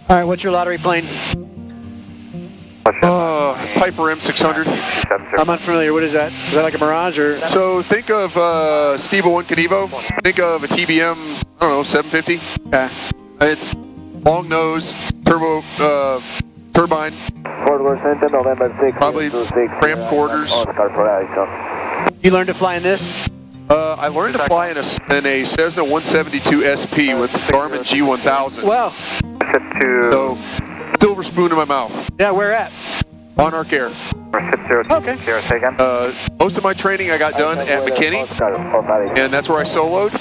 All right, what's your lottery plane? Piper M600. I'm unfamiliar. What is that? Is that like a Mirage or? So think of Steve One Canevo. Think of a TBM, I don't know, 750. Okay. It's long nose, turbo turbine. Probably cramped quarters. You learned to fly in this? I learned to fly in a Cessna 172 SP with Garmin G1000. Wow. So, silver spoon in my mouth. Yeah, where at? Monarch Air. Okay. Most of my training I got done at McKinney, and that's where I soloed.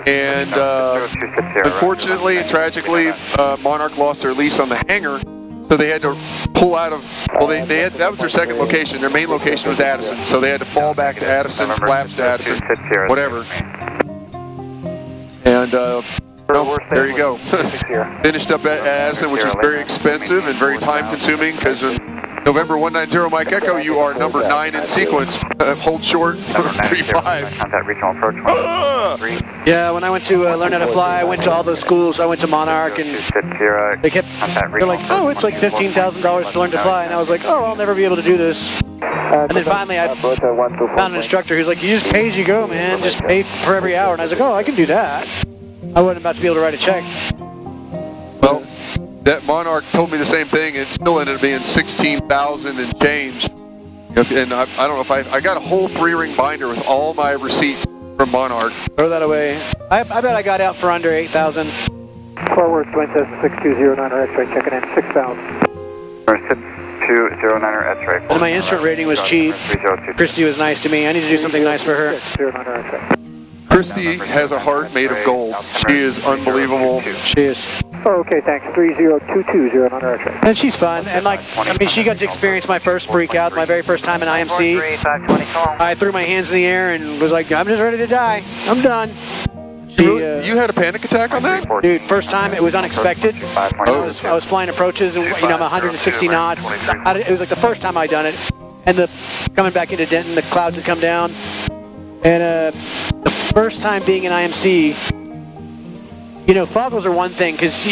And unfortunately and tragically, Monarch lost their lease on the hangar, so they had to pull out of. Well, they had, that was their second location. Their main location was Addison, so they had to fall back to Addison, collapse to Addison, whatever. And well, there you go. Finished up at Addison, which was very expensive and very time-consuming because in November 190 Mike Echo, you are number 9 in sequence. Hold short for 35. Contact regional approach 123. Yeah, when I went to learn how to fly, I went to all those schools. I went to Monarch, and they're like, oh, it's like $15,000 to learn to fly. And I was like, oh, I'll never be able to do this. And then finally I found an instructor who's like, you just pay as you go, man. Just pay for every hour. And I was like, oh, I can do that. I wasn't about to be able to write a check. Well, that Monarch told me the same thing. It still ended up being $16,000 and change. And I don't know if I got a whole 3-ring binder with all my receipts from Monarch. Throw that away. I bet I got out for under $8,000. Forward, Twin Cessna 6209 X-ray, checking in 6,000. 6209 X-ray. And my instrument rating was cheap. Christy was nice to me. I need to do something nice for her. 609 X-ray. Christy has a heart made of gold. She is unbelievable. She is. Oh, okay, thanks. 30220 on our X-ray. And she's fun. And like, I mean, she got to experience my first freak out, my very first time in IMC. I threw my hands in the air and was like, I'm just ready to die. I'm done. You had a panic attack on that? Dude, first time, it was unexpected. I was flying approaches, and I'm 160 knots. It was like the first time I'd done it. And coming back into Denton, the clouds had come down. And the first time being in IMC, foggles are one thing, because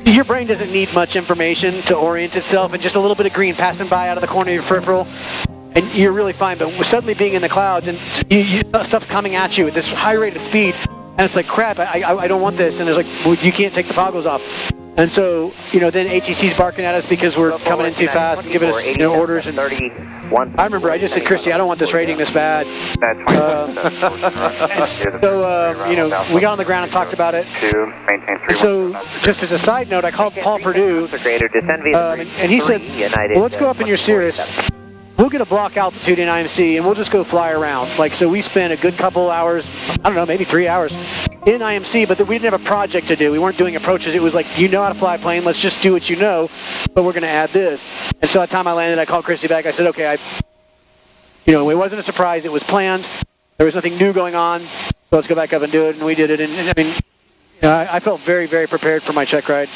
your brain doesn't need much information to orient itself, and just a little bit of green passing by out of the corner of your peripheral, and you're really fine. But suddenly being in the clouds, and stuff's coming at you at this high rate of speed, and it's like, crap, I don't want this, and it's like, well, you can't take the foggles off. And so, then ATC's barking at us because we're coming in too fast and giving us orders. And I remember I just said, Christy, I don't want this rating this bad. So, we got on the ground and talked about it. And so, just as a side note, I called Paul Perdue, and he said, well, let's go up in your Cirrus. We'll get a block altitude in IMC, and we'll just go fly around. So we spent a good couple hours, I don't know, maybe 3 hours in IMC, but we didn't have a project to do. We weren't doing approaches. It was like, you know how to fly a plane, let's just do what you know, but we're going to add this. And so by the time I landed, I called Christy back. I said, okay, it wasn't a surprise. It was planned. There was nothing new going on, so let's go back up and do it. And we did it. And I mean, I felt very, very prepared for my check ride.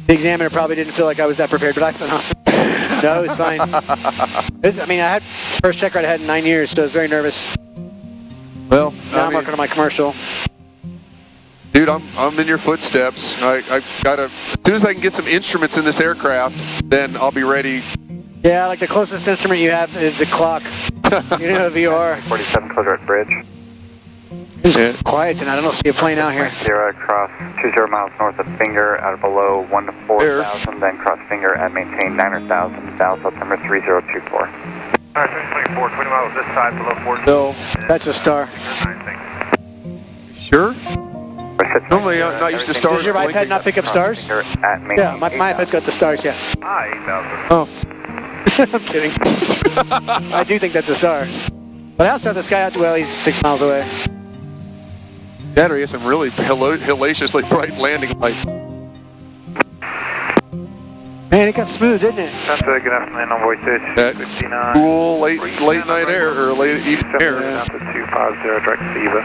The examiner probably didn't feel like I was that prepared, but I thought, no, it was fine. I had first check ride I had in 9 years, so I was very nervous. Well, now I'm working on my commercial. Dude, I'm in your footsteps. I gotta, as soon as I can get some instruments in this aircraft, then I'll be ready. Yeah, like the closest instrument you have is the clock. VR. 47 closer at bridge. It's quiet tonight. I don't see a plane out here. 0 cross 20 miles north of Finger out of below 1 to 4,000, then cross Finger and maintain 9,000, Dallas September 3024. 20 miles this side below 4. So, that's a star. Sure? Normally I'm not used to stars. Does your iPad not pick up stars? Yeah, my iPad's got the stars, yeah. Oh. I'm kidding. I do think that's a star. But I also have this guy out to, he's 6 miles away. That or he has some really hellaciously bright landing lights. Man, it got smooth, didn't it? That's good enough, man, on voice 59. Cool late night air, or late evening air. Down to 250, direct to Eva.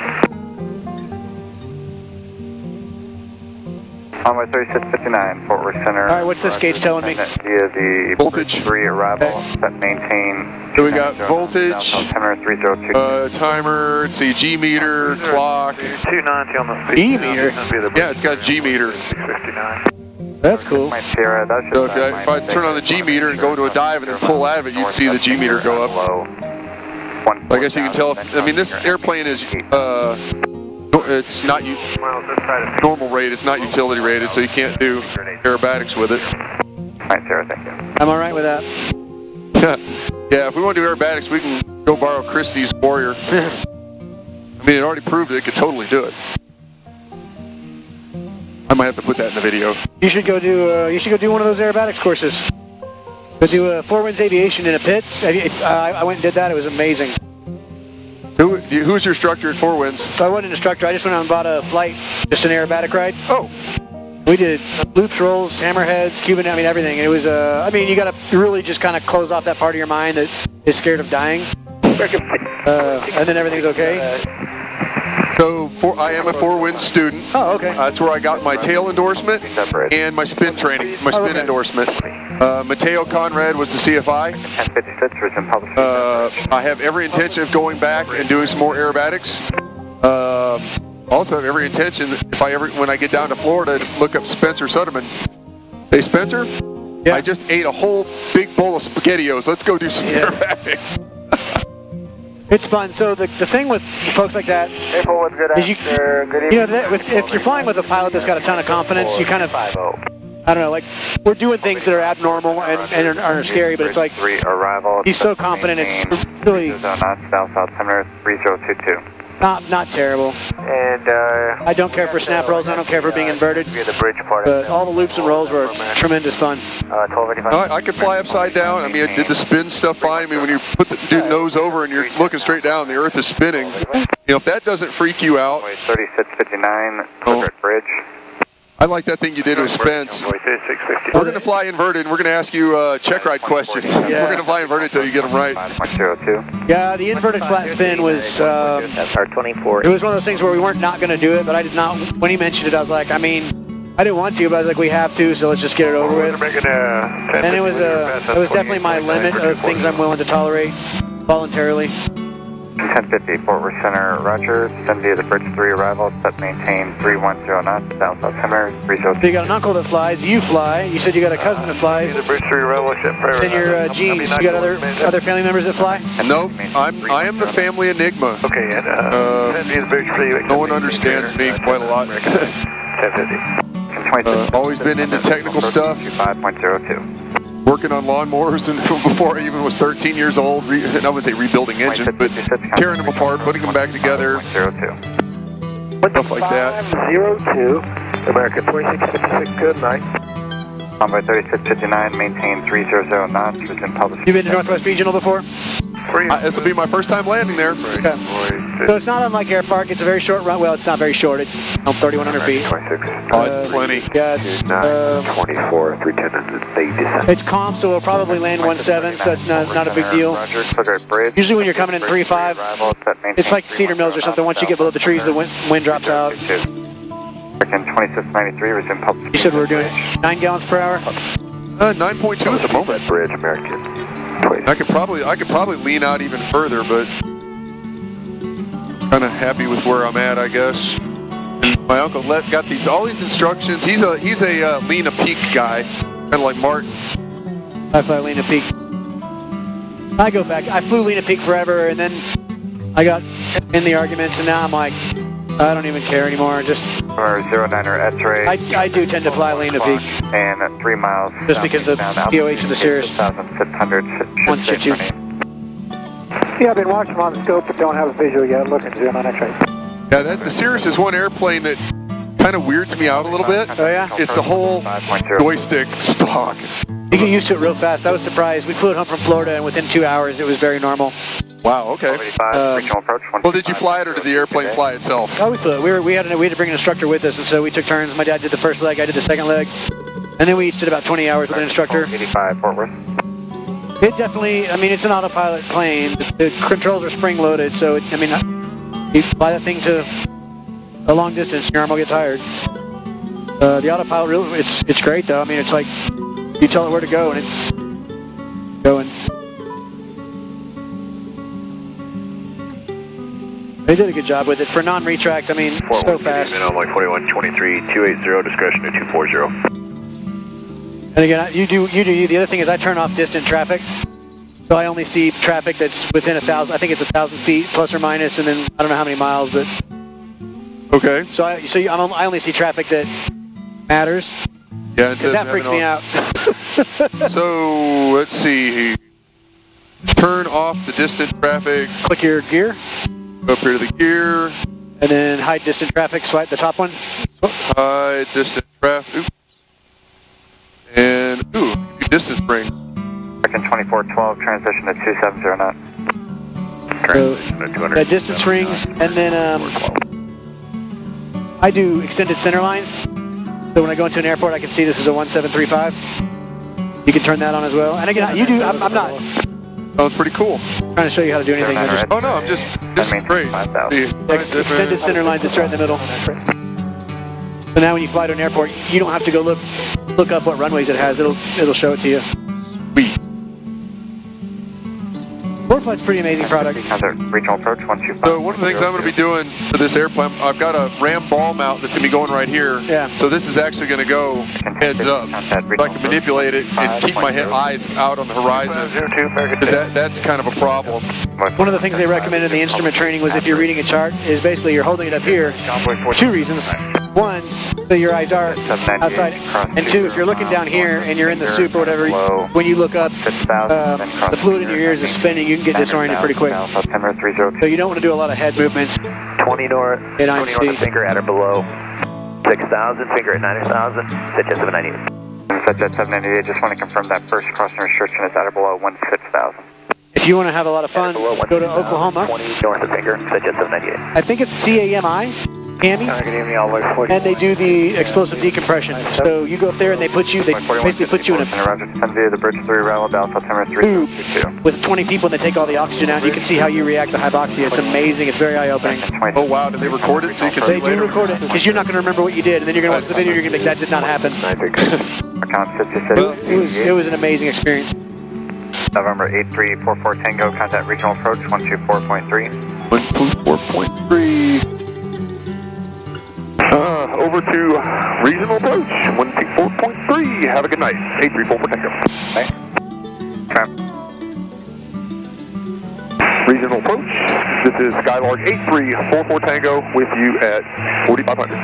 Runway 3659, Fort Worth Center. All right, what's this gauge telling me? Via the voltage 3 arrival, set maintain. So we got voltage, timer 302. timer, let's see, G meter, clock. 290 on the speed. G meter? Yeah, it's got a G meter. 659. That's cool. So if I turn on the G meter and go to a dive and then pull out of it, you'd see the G meter go up. I guess you can tell, I mean, this airplane is, it's not normal rate, it's not utility rated, so you can't do aerobatics with it. Alright, Sarah, thank you. I'm all right with that. Yeah, if we want to do aerobatics, we can go borrow Christie's Warrior. I mean, it already proved it could totally do it. I might have to put that in the video. You should go do one of those aerobatics courses. Go do Four Winds Aviation in a pits. I went and did that. It was amazing. Who's your instructor at Four Winds? I wasn't an instructor. I just went out and bought a flight, just an aerobatic ride. Oh. We did loops, rolls, hammerheads, Cuban, I mean, everything. And it was, I mean, you got to really just kind of close off that part of your mind that is scared of dying. And then everything's okay. So I am a Four Winds student. Oh, okay. That's where I got my tail endorsement and my spin training, my spin endorsement. Mateo Conrad was the CFI. I have every intention of going back and doing some more aerobatics. Also have every intention, when I get down to Florida, to look up Spencer Sutterman. Hey, Spencer? Yeah. I just ate a whole big bowl of SpaghettiOs. Let's go do some aerobatics. It's fun. So the thing with folks like that is if you're flying with a pilot that's got a ton of confidence, you kind of, I don't know, like, we're doing things that are abnormal and are scary, but it's like, he's so confident, it's really not terrible. And I don't care for snap rolls, I don't care for being inverted, but all the loops and rolls were tremendous fun. I could fly upside down. I mean, I did the spin stuff fine. I mean, when you put the dude nose over and you're looking straight down, the earth is spinning. You know, if that doesn't freak you out. 3659, Bridge. I like that thing you did with Spence. We're going to fly inverted, and we're going to ask you check ride questions. Yeah. We're going to fly inverted until you get them right. Yeah, the inverted flat spin was, it was one of those things where we weren't not going to do it, but I did not, when he mentioned it, I was like, I mean, I didn't want to, but I was like, we have to, so let's just get it over with. And it was definitely my limit of things I'm willing to tolerate voluntarily. 1050 Fort Worth Center, Roger. Send via the Bridge 3 arrival. Set maintain 310 knots. South Timer 302. So you got an uncle that flies. You fly. You said you got a cousin that flies. The Bridge 3 arrival. And your genes. You got other family members that fly? Nope. I am the family enigma. Okay. And the Bridge 3. No one understands me quite a lot. 1050. Always been into technical stuff. 5.02. Working on lawnmowers and before I even was 13 years old. I would say rebuilding engines, but tearing them apart, putting them back together. Stuff like that. 02, American 2656, good night. Runway 3659, maintain 300 knots, resume public. You've been to Northwest Regional before? This will be my first time landing there. Okay. So it's not unlike Air Park. It's a very short run. Well, it's not very short. It's 3,100 feet. Oh, it's plenty. Yeah, it's 24, 310. It's calm, so we'll probably land 1.7, so that's not a big deal. Usually when you're coming in 3.5, it's like Cedar Mills or something. Once you get below the trees, the wind drops out. 2693, resume public. You said we were doing 9 gallons per hour? 9.2 at the moment. Bridge, American. I could probably lean out even further, but kind of happy with where I'm at, I guess. And my uncle got all these instructions. He's a Lena Peak guy, kind of like Martin. I fly Lena Peak. I go back. I flew Lena Peak forever, and then I got in the arguments, and now I'm like, I don't even care anymore. Just 09er X-ray. I do tend to fly Lena Peak. And 3 miles. Just because the POH of the Cirrus 6,600 wants to shoot. Yeah, I've been watching them on the scope, but don't have a visual yet. Looking 09 X-ray. Yeah, the Cirrus is one airplane that kind of weirds me out a little bit. Oh yeah? It's the whole joystick stock. You get used to it real fast. I was surprised. We flew it home from Florida, and within 2 hours, it was very normal. Wow. Okay. Well, did you fly it, or did the airplane fly itself? Oh, we flew it. We had to bring an instructor with us, and so we took turns. My dad did the first leg. I did the second leg, and then we each did about 20 hours with an instructor. 85 Fort Worth. It definitely. I mean, it's an autopilot plane. The controls are spring-loaded, so you fly that thing to a long distance, your arm will get tired. The autopilot, really, it's great though. I mean, it's like you tell it where to go and it's going. They did a good job with it. For non-retract, I mean, so fast. On like 2123, 280, discretion to 240. And again, you do you. The other thing is I turn off distant traffic. So I only see traffic that's within 1,000, I think it's 1,000 feet, plus or minus, and then I don't know how many miles, but... Okay. So I only see traffic that matters. Yeah, that freaks me out. So, let's see. Turn off the distant traffic. Click your gear. Go up here to the gear. And then hide distant traffic, swipe the top one. Hide distant traffic. Oops. And, distance ring. Second 2412, transition to 270 knot. So, that distance rings, and then I do extended center lines. So when I go into an airport, I can see this is a 1735. You can turn that on as well. And again, you do, I'm not... Oh, it's pretty cool. Trying to show you how to do anything. This is great. Extended center lines, it's right in the middle. So now when you fly to an airport, you don't have to go look up what runways it has. It'll show it to you. Sweet. ForeFlight's a pretty amazing product. Regional approach 125. So one of the things I'm going to be doing for this airplane, I've got a ram ball mount that's going to be going right here. Yeah. So this is actually going to go heads up. So I can manipulate it and keep my eyes out on the horizon. Because that's kind of a problem. One of the things they recommended in the instrument training was if you're reading a chart, is basically you're holding it up here for two reasons. One, so your eyes are outside, and two, if you're looking down here and you're in the soup or whatever, when you look up, the fluid in your ears is spinning, you can get disoriented pretty quick. So you don't want to do a lot of head movements. 20 north, 20 north, finger at or below 6,000, finger at 9,000, set jet 798. Set jet 798, just want to confirm that first crossing restriction is at or below 16,000. If you want to have a lot of fun, go to Oklahoma. 20 north of finger, set jet 798. I think it's CAMI. And they do the explosive decompression. So you go up there and they basically put you in a bridge 3 round Alpha Timber 3 with 20 people and they take all the oxygen out. And you can see how you react to hypoxia. It's amazing. It's very eye-opening. Oh wow, did they record it so you can see later? They do record it because you're not going to remember what you did, and then you're going to watch the video. You're going to think that did not happen. It was an amazing experience. November 8344 Tango, contact regional approach 124.3. 124.3. Over to regional approach 124.3. Have a good night. 8344 Tango. Thanks. Regional approach. This is Skylark 8344 Tango with you at 4500.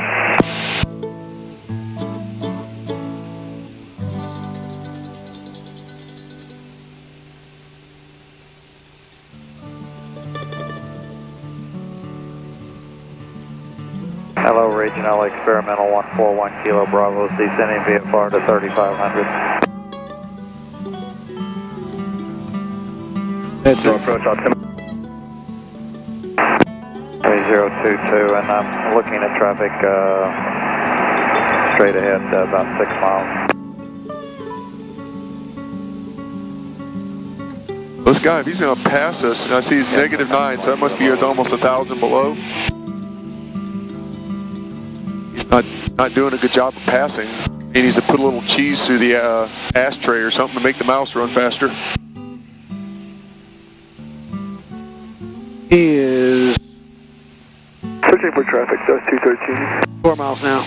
Hello, Regional Experimental 141 Kilo Bravo, descending VFR to 3500. That's it. Approach altimeter 3022, and I'm looking at traffic straight ahead about 6 miles. This guy, if he's going to pass us, and I see he's -9, so that must be it's almost 1,000 below. Not doing a good job of passing. He needs to put a little cheese through the ashtray or something to make the mouse run faster. He is Searching for traffic, that's 213. 4 miles now.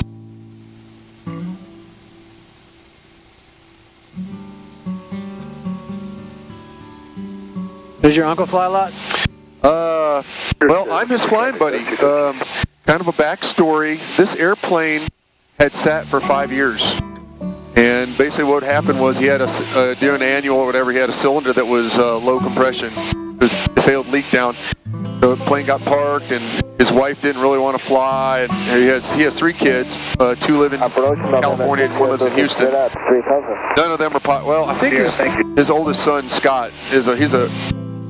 Does your uncle fly a lot? Well, I'm his flying buddy. Kind of a backstory. This airplane had sat for 5 years. And basically what happened was he had during annual or whatever, he had a cylinder that was low compression. It failed leak down. So the plane got parked and his wife didn't really want to fly. And he has 3 kids. 2 live in California and 1 lives in Houston. None of them are well, I think his oldest son, Scott, he's a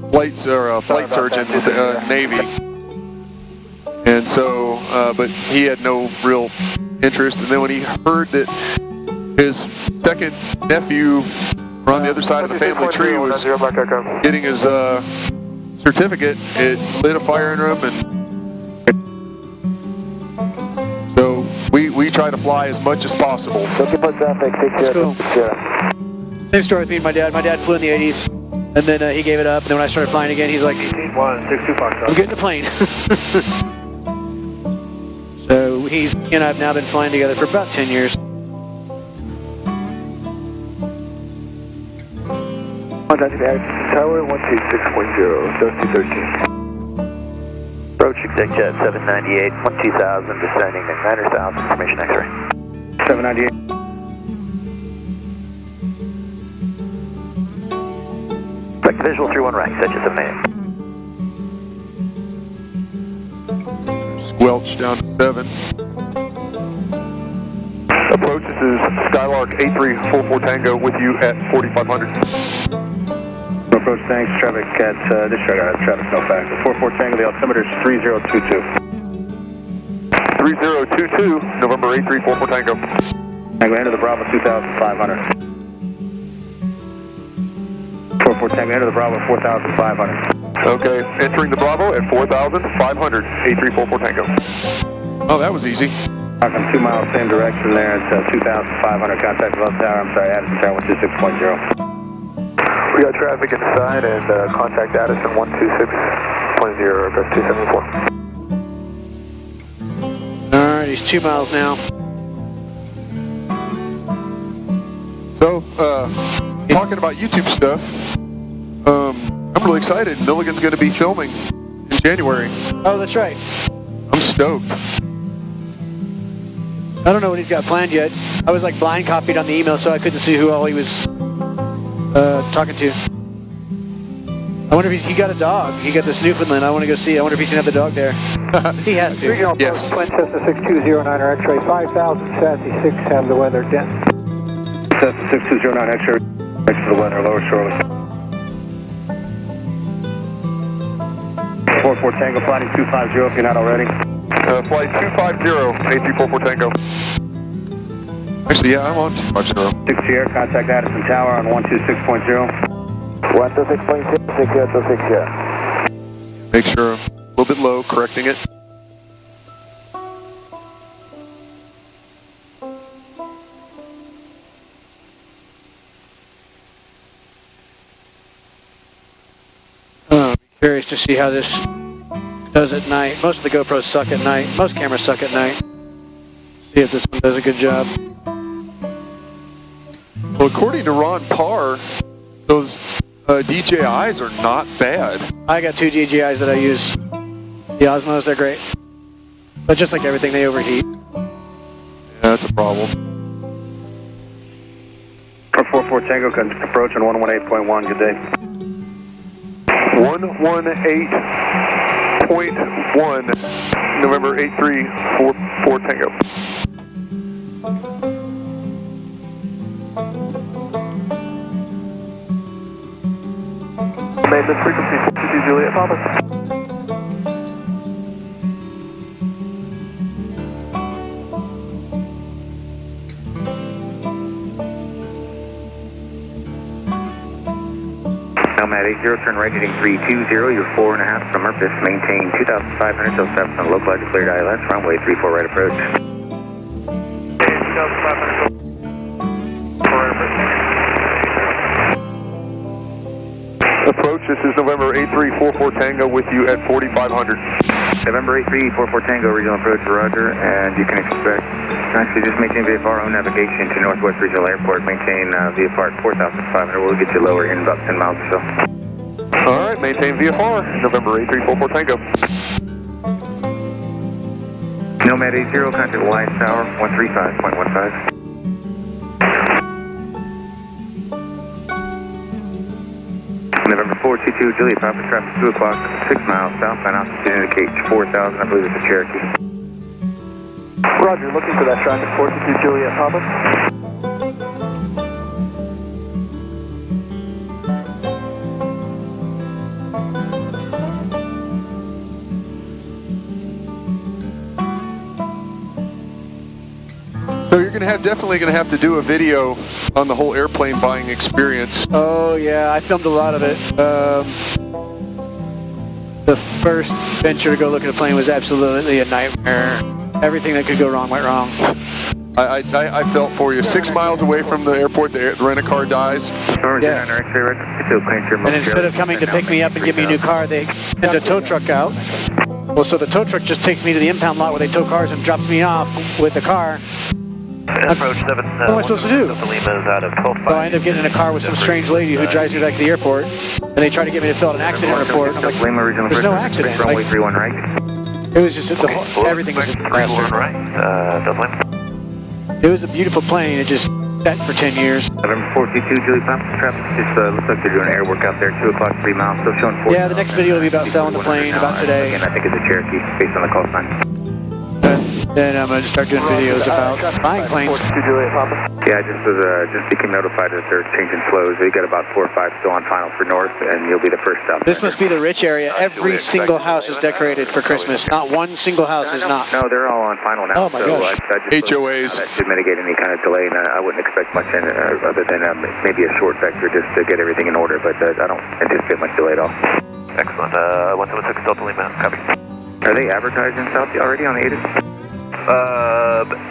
flight surgeon with the Navy. And so, but he had no real interest. And then when he heard that his second nephew on the other side of the family tree was getting his certificate, it lit a fire in him. And so we we try to fly as much as possible. Looking for traffic, 60. Cool. Same story with me and my dad. My dad flew in the 80s, and then he gave it up. And then when I started flying again, he's like, 18-1, 62 I'm getting a plane. So he and I have now been flying together for about 10 years. Tower 126.0, Dusty 13. Approach exec jet 798, 12000, descending to 9,000, information X-ray. 798. Expect visual 31 rank, set you 798. Squelch down to 7. Approach, this is Skylark 8344 Tango with you at 4500. Approach, thanks. Traffic at disregard. Traffic no factor. 44 Tango, the altimeter is 3022. 3022, November 8344 Tango. Tango, enter the Bravo 2500. 44 Tango, enter the Bravo 4500. Okay, entering the Bravo at 4,500, 8344 Tango. Oh, that was easy. Talking 2 miles, same direction there. It's 2,500. Contact Love Tower. I'm sorry, Addison Tower 126.0. We got traffic inside and contact Addison 126.0, address 274. Alright, he's 2 miles now. So, talking about YouTube stuff, I'm really excited. Milligan's going to be filming in January. Oh, that's right. I'm stoked. I don't know what he's got planned yet. I was like blind copied on the email, so I couldn't see who all he was talking to. I wonder if he got a dog. He got this Newfoundland. I want to go see. I wonder if he's going to have the dog there. He has to. Yes. Twin Cessna 6209 X-ray 5000, Sassy 6, have the weather, Dent. Cessna 6209 X-ray, next to the weather, lower shortly. 44 Tango, flighting 250 if you're not already. Flight 250, 8344 Tango. Actually, yeah, I'm on 250. 6 Sierra, contact Addison Tower on 126.0. 126.0, 6 Sierra. Make sure I'm a little bit low, correcting it. Curious to see how this does at night. Most of the GoPros suck at night. Most cameras suck at night. See if this one does a good job. Well, according to Ron Parr, those DJIs are not bad. I got 2 DJIs that I use. The Osmos, they're great. But just like everything, they overheat. Yeah, that's a problem. 44 Tango, approach on 118.1, good day. 118.1, November 8344 Tango. Maintenance frequency 42 Juliet, Papa. Nomad 80, turn right heading 320, you're 4.5 from Memphis, maintain 2,500 till 7 on localized cleared ILS, runway 34 right approach. 2,500 Approach, this is November 8344 Tango with you at 4500. November 8344 Tango, regional approach, roger, and you can expect, actually just maintain VFR on navigation to Northwest Regional Airport, maintain VFR at 4,500, we'll get you lower in about 10 miles or so. Alright, maintain VFR, November 8344 Tango. Nomad 80, contact Wise Tower, 135.15. November 422, Juliet, Papa, traffic 2 o'clock, 6 miles, southbound altitude indicates 4,000, I believe it's a Cherokee. Roger, looking for that traffic, 422, Juliet, Papa. So you're definitely going to have to do a video on the whole airplane buying experience. Oh yeah, I filmed a lot of it. The first venture to go look at a plane was absolutely a nightmare. everything that could go wrong went wrong. I felt for you. 6 miles away from the airport, the rent-a-car dies. Yeah. And instead of coming to pick me up and give me a new car, they sent a tow truck out. Well, so the tow truck just takes me to the impound lot where they tow cars and drops me off with the car. Approach 7. What am I supposed to do? So I end up getting in a car with some strange lady who drives me back to the airport, and they try to get me to fill out an accident report. I'm like, there's no accident. Like, it was just everything was a disaster. It was a beautiful plane. It just sat for 10 years. November 422, Julie Pump, traffic just looks like they're doing air work out there, 2 o'clock, 3 miles, still showing 4. Yeah, the next video will be about selling the plane, about today. And I think it's a Cherokee, based on the call sign. Then I'm going to start doing videos about buying planes. Yeah, I just became notified that they're changing flows. They got about 4 or 5 still on final for north, and you'll be the first stop. This must be the rich area. Every single house is decorated for Christmas. Not one single house is not. No, they're all on final now. Oh my gosh. HOAs. That should mitigate any kind of delay, and I wouldn't expect much other than maybe a short vector just to get everything in order, but I don't anticipate much delay at all. Excellent. 176 Delta Lima, copy. Are they advertising south already on the 8th?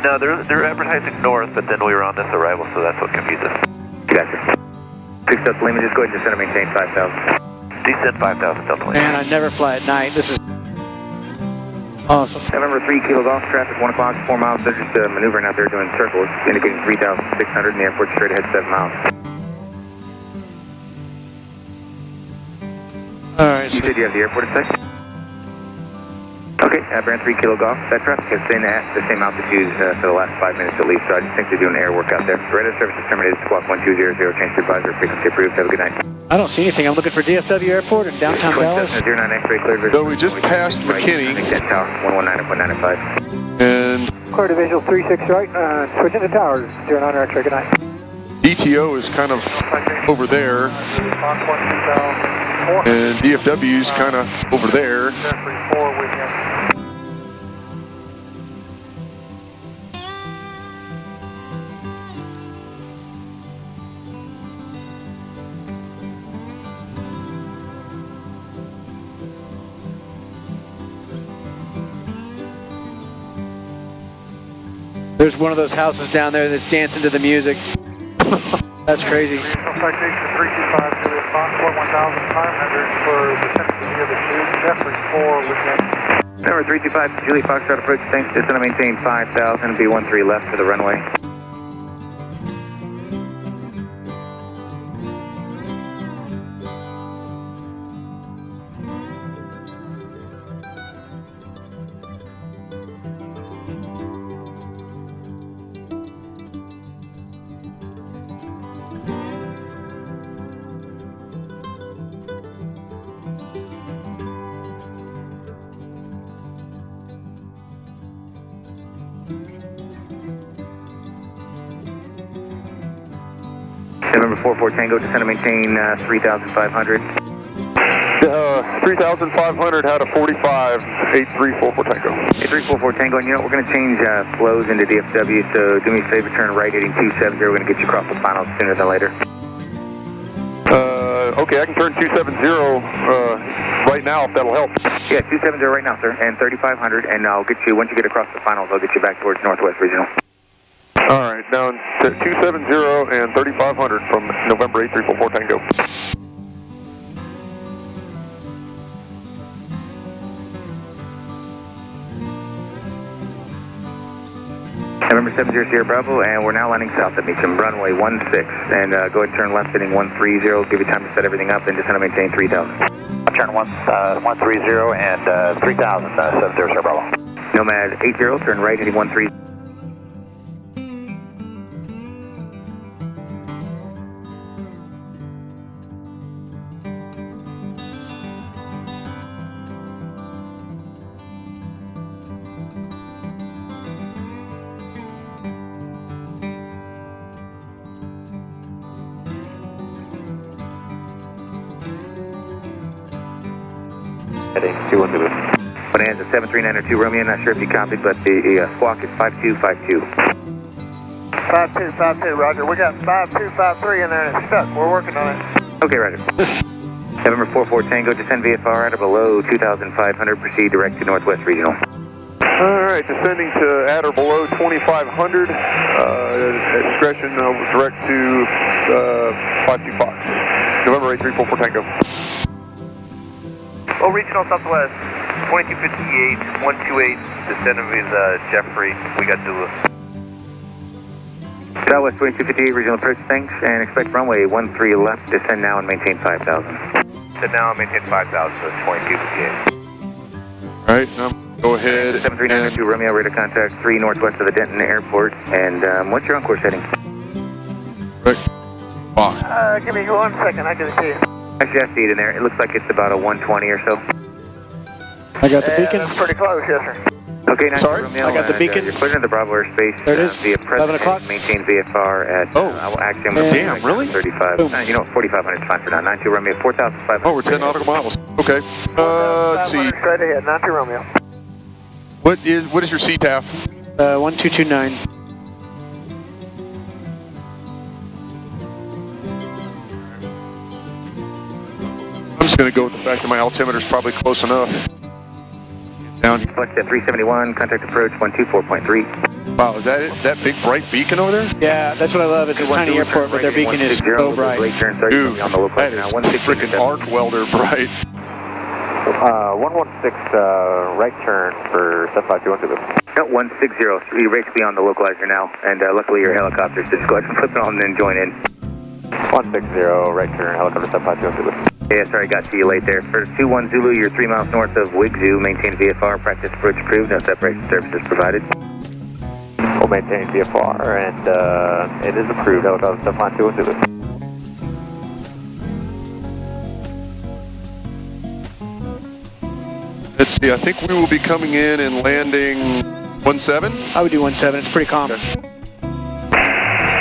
No, they're advertising north, but then we were on this arrival, so that's what confused us. Gotcha. 6 Delta Lima, just go ahead and descend and maintain 5,000. Descend 5,000 Delta Lima. Man, I never fly at night. This is awesome. November 3, Kilo Golf, traffic 1 o'clock, 4 miles. They're just maneuvering out there doing circles, indicating 3,600 in the airport, straight ahead 7 miles. All right. You said you have the airport in sight? Okay, BrYan 3 Kilo Golf. That traffic has been at the same altitude for the last 5 minutes at least, so I just think they're doing air work out there. Radar service is terminated, squawk 1200, change to advisor, frequency approved. Have a good night. I don't see anything. I'm looking for DFW Airport in downtown Dallas. 09 X-ray cleared. So we just passed McKinney. Tower, 119.905. And Clear to visual 36 right, switching to towers, 09 X-ray, good night. DTO is kind of over there. And DFW is kind of over there. There's one of those houses down there that's dancing to the music. That's crazy. Citation 325 to the Foxtrot 1,500 for vicinity of the tube, Jeffrey 4 within. Number 325, Julie Foxtrot approach, thanks. Just going to maintain 5,000, B13 left for the runway. November 44 Tango, descend and maintain 3,500. 3,500 had a 45, 8344 Tango. 8344 Tango, and you know, we're going to change flows into DFW, so do me a favor, turn right, heading 270. We're going to get you across the finals sooner than later. Okay, I can turn 270 right now if that'll help. Yeah, 270 right now, sir, and 3,500, and I'll get you, once you get across the finals, I'll get you back towards Northwest Regional. All right, down to 270 and 3,500 from November 8344 Tango. November 70 Sierra Bravo, and we're now landing south at Meacham, runway 16, and go ahead and turn left, heading 130, give you time to set everything up, and just kind of maintain 3,000. Turn 130 and 3,000, 70 Sierra Bravo. Nomad 80, turn right, heading 130. Heading 212. Bonanza 73902 Romeo, not sure if you copied, but the squawk is 5252. 5252, roger. We got 5253 in there and it's stuck. We're working on it. Okay, roger. November 44 Tango, descend VFR out of below 2,500, proceed direct to Northwest Regional. All right, descending to at or below 2,500. Discretion direct to 52 Fox. November 8344 Tango. Oh, regional Southwest, 2258, 128, descending with Jeffrey. We got Dula. Southwest 2258, regional approach, thanks, and expect runway 13 left, descend now and maintain 5,000. Descend now and maintain 5,000, so 2258. All right, go ahead. 7392 Romeo, radar contact 3 northwest of the Denton Airport, and what's your on-course heading? Right. Give me 1 second, I can see it. Actually, I see it in there. It looks like it's about a 120 or so. I got the beacon. That's pretty close, yes, sir. Okay, nice. Sorry? Romeo, I got the beacon. You're clear into the Bravo airspace. There it is. Via 11 o'clock. Maintain VFR at, actually, I'm going to damn, really? 35. You know, 4,500 is fine for now. 92 Romeo, 4,500. Oh, we're 10 nautical miles. Okay. Let's see. Straight ahead, 92 Romeo. What is your CTAF? 1229. I'm just going to go with the fact that my altimeter is probably close enough. Down here. Flex at 371, contact approach 124.3. Wow, is that it? That big bright beacon over there? Yeah, that's what I love. It's a tiny airport, but their beacon is so bright. Dude, that is freaking arc welder bright. 116, right turn for 752 No, 160, race beyond the localizer now, and luckily your helicopters just go ahead and flip it on and then join in. 160, right turn, helicopter 752 Yeah, sorry, got to you late there. For 21 Zulu, you're 3 miles north of Wigzu, maintain VFR, practice approach approved, no separation services provided. We'll maintain VFR, and it is approved, helicopter 752 Zulu. Let's see, I think we will be coming in and landing 17. I would do 17. It's pretty calm.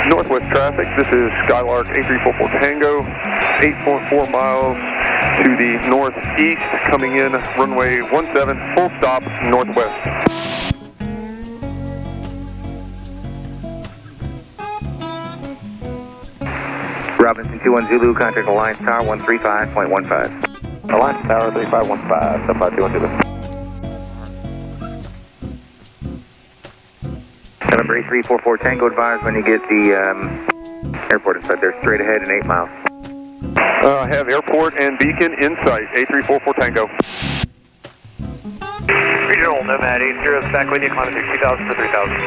Northwest traffic, this is Skylark 8344 Tango, 8.4 miles to the northeast, coming in runway 17, full stop, northwest. Robinson 21 Zulu, contact Alliance Tower 135.15. Alliance Tower 3515, 752 Zulu. November 8344 Tango, advise when you get the airport inside there, straight ahead in 8 miles. I have airport and beacon in sight, 8344 Tango. Regional Nomad 80, back with you, climbing through 2000 for 3000.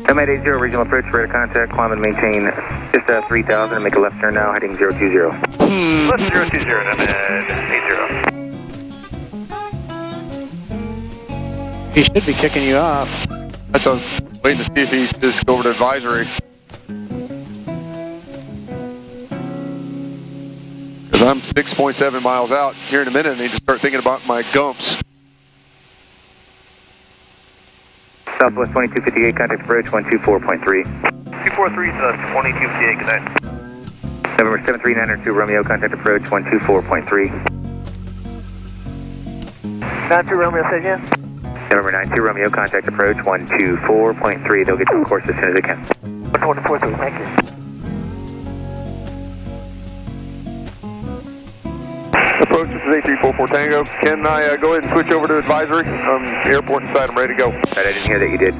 Nomad 80, regional approach, radar contact, climb and maintain just 3000 and make a left turn now, heading 020. Left 020, Nomad 80. He should be kicking you off. That's what I was waiting to see if he's just go over to advisory. Because I'm 6.7 miles out here in a minute and I need to start thinking about my gumps. Southwest 2258, contact approach 124.3. 243 to 2258, good night. November 73902 Romeo, contact approach 124.3. 92 Romeo, say again. November 92 Romeo, contact approach 124.3. They'll get to the course as soon as they can. 124.3, thank you. Approach, this is 8344 Tango. Can I go ahead and switch over to advisory? Airport inside, I'm ready to go. Right, I didn't hear that you did.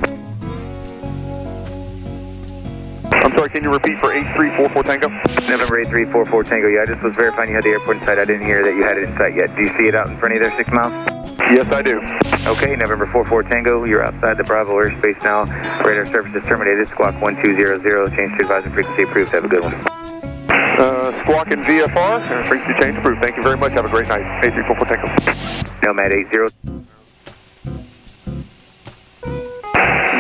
I'm sorry, can you repeat for 8344 Tango? November 8344 Tango, yeah, I just was verifying you had the airport in sight. I didn't hear that you had it in sight yet. Do you see it out in front of you there, 6 miles? Yes, I do. Okay, November 44 Tango, you're outside the Bravo airspace now. Radar service is terminated. Squawk 1200, change to advisory frequency approved. Have a good one. Squawk and VFR, frequency change approved. Thank you very much. Have a great night. 8344 Tango. Nomad 80.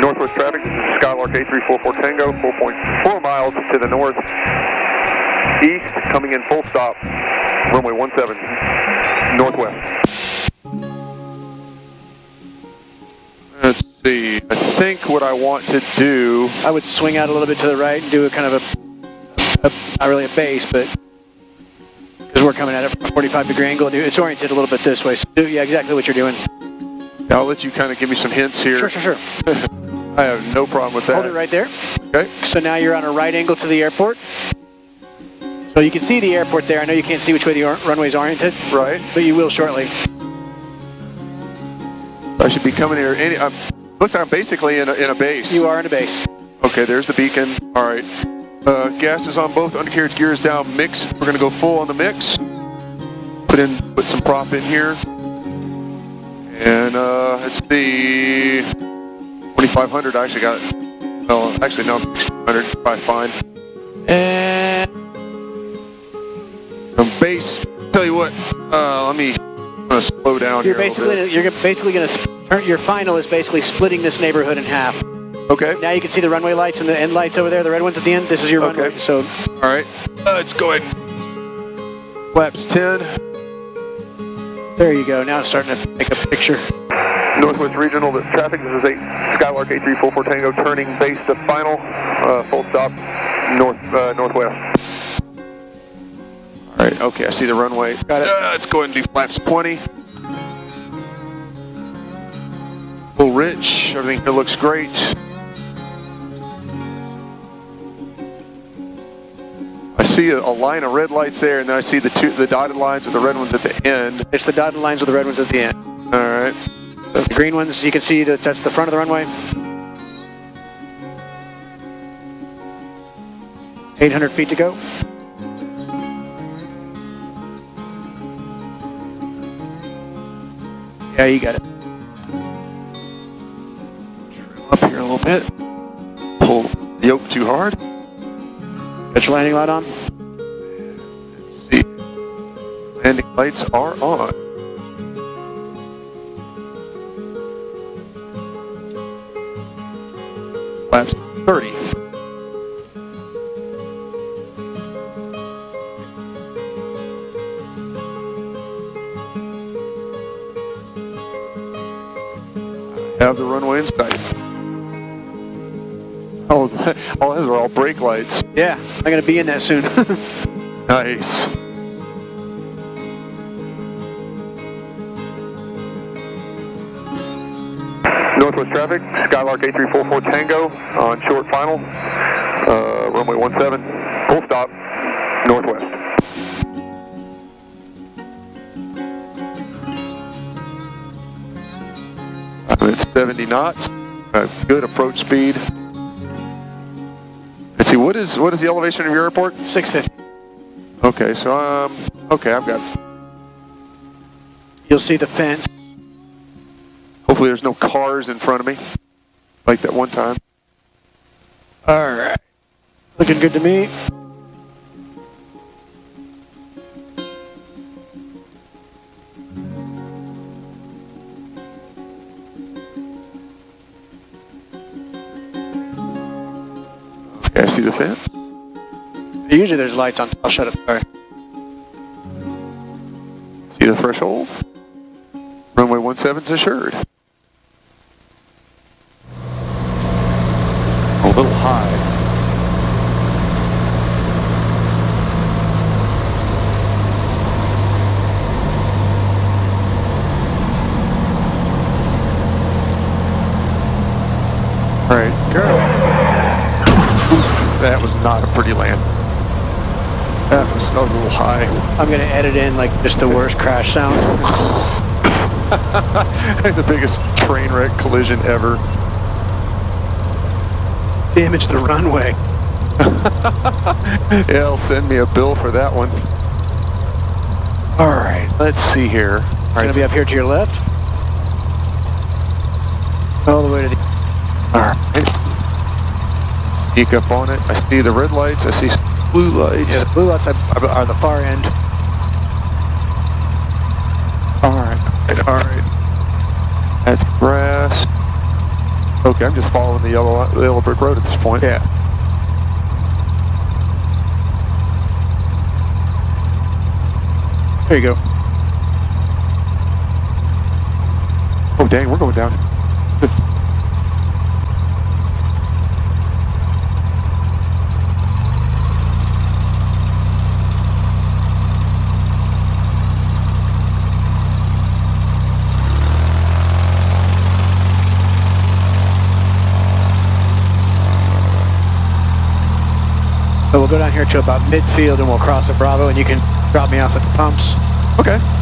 Northwest traffic, this is Skylark 8344 Tango, 4.4 miles to the north east, coming in full stop, runway 17, northwest. Let's see, I think what I want to do... I would swing out a little bit to the right and do a kind of a not really a base, but because we're coming at it from a 45-degree angle, it's oriented a little bit this way. So yeah, exactly what you're doing. I'll let you kind of give me some hints here. Sure. I have no problem with that. Hold it right there. Okay. So now you're on a right angle to the airport. So you can see the airport there. I know you can't see which way the runway's oriented. Right. But you will shortly. I should be coming here. Looks like I'm basically in a base. You are in a base. Okay, there's the beacon. All right. Gas is on both. Undercarriage gear is down. Mix. We're going to go full on the mix. Put some prop in here. And let's see. 2,500. I actually got it. No, actually, no. 1,600. Probably fine. And base. Tell you what. I'm gonna slow down you're here. You're basically going to. Your final is basically splitting this neighborhood in half. Okay. Now you can see the runway lights and the end lights over there, the red ones at the end. This is your runway. So, all right. Let's go ahead. Flaps 10. There you go. Now it's starting to make a picture. Northwest Regional, this traffic. This is Skylark 8344 Tango, turning base to final. Full stop, northwest. All right. Okay. I see the runway. Got it. Let's go ahead and do flaps 20. Full rich. Everything here looks great. I see a line of red lights there, and then I see the dotted lines with the red ones at the end. It's the dotted lines with the red ones at the end. All right. The green ones, you can see that's the front of the runway. 800 feet to go. Yeah, you got it. Trim up here a little bit. Pull the yoke too hard. Got your landing light on? Let's see. Landing lights are on. Flaps 30. Have the runway in sight. Oh, those are all brake lights. Yeah, I'm going to be in that soon. Nice. Northwest traffic, Skylark 8344 Tango on short final. Runway 17, full stop, northwest. I'm at 70 knots. Good approach speed. Let's see, what is the elevation of your airport? 650. Okay, so okay, I've got. You'll see the fence. Hopefully, there's no cars in front of me, like that one time. All right, looking good to me. Okay, I see the fence. Usually there's lights on. I'll shut it. Sorry. See the threshold. Runway 17's assured. A little high. All right, go. That was not a pretty land. That was a little high. I'm going to edit in like just the worst crash sound. The biggest train wreck collision ever. Damage the runway. Yeah, they'll send me a bill for that one. All right, let's see here. All right, Going to be up here to your left. All the way to the... All right. Sneak up on it. I see the red lights. I see blue lights. Yeah, the blue lights are the far end. All right. That's grass. Okay, I'm just following the yellow brick road at this point. Yeah. There you go. Oh, dang, we're going down. we'll go down here to about midfield and we'll cross at Bravo and you can drop me off at the pumps. Okay.